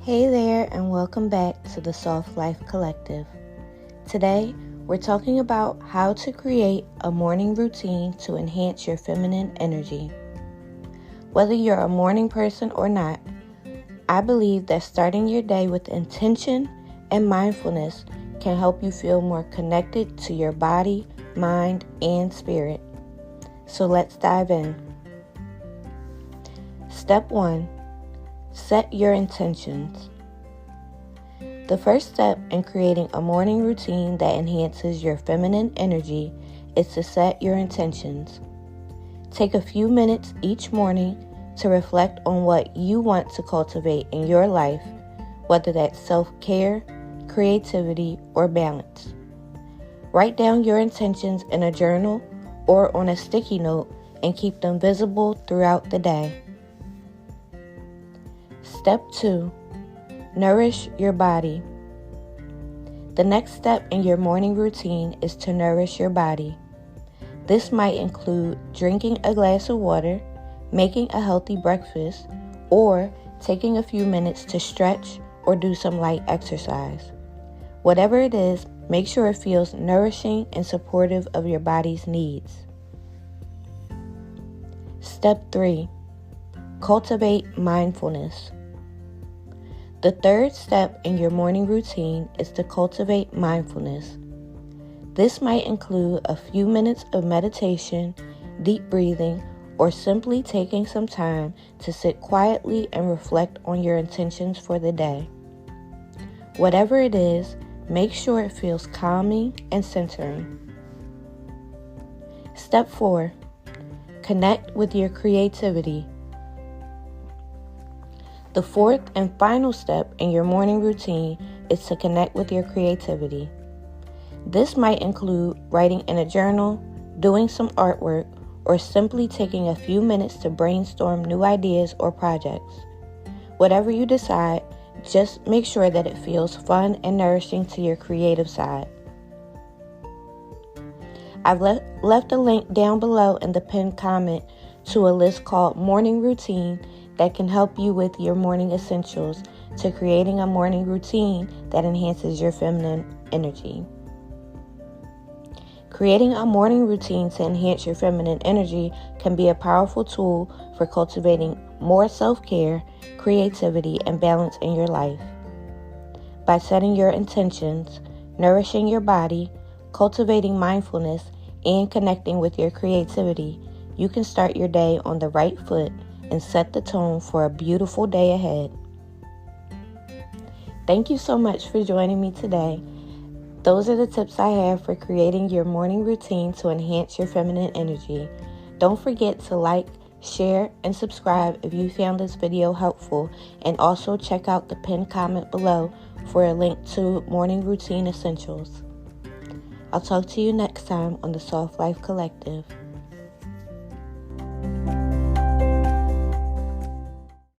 Hey there, and welcome back to the Soft Life Collective. Today, we're talking about how to create a morning routine to enhance your feminine energy. Whether you're a morning person or not, I believe that starting your day with intention and mindfulness can help you feel more connected to your body, mind, and spirit. So let's dive in. Step 1. Set your intentions. The first step in creating a morning routine that enhances your feminine energy is to set your intentions. Take a few minutes each morning to reflect on what you want to cultivate in your life, whether that's self-care, creativity, or balance. Write down your intentions in a journal or on a sticky note and keep them visible throughout the day. Step 2. Nourish your body. The next step in your morning routine is to nourish your body. This might include drinking a glass of water, making a healthy breakfast, or taking a few minutes to stretch or do some light exercise. Whatever it is, make sure it feels nourishing and supportive of your body's needs. Step 3. Cultivate mindfulness. The third step in your morning routine is to cultivate mindfulness. This might include a few minutes of meditation, deep breathing, or simply taking some time to sit quietly and reflect on your intentions for the day. Whatever it is, make sure it feels calming and centering. Step 4. Connect with your creativity. The fourth and final step in your morning routine is to connect with your creativity. This might include writing in a journal, doing some artwork, or simply taking a few minutes to brainstorm new ideas or projects. Whatever you decide, just make sure that it feels fun and nourishing to your creative side. I've left a link down below in the pinned comment to a list called Morning Routine that can help you with your morning essentials to creating a morning routine that enhances your feminine energy. Creating a morning routine to enhance your feminine energy can be a powerful tool for cultivating more self-care, creativity, and balance in your life. By setting your intentions, nourishing your body, cultivating mindfulness, and connecting with your creativity, you can start your day on the right foot and set the tone for a beautiful day ahead. Thank you so much for joining me today. Those are the tips I have for creating your morning routine to enhance your feminine energy. Don't forget to like, share, and subscribe if you found this video helpful, and also check out the pinned comment below for a link to morning routine essentials. I'll talk to you next time on the Soft Life Collective.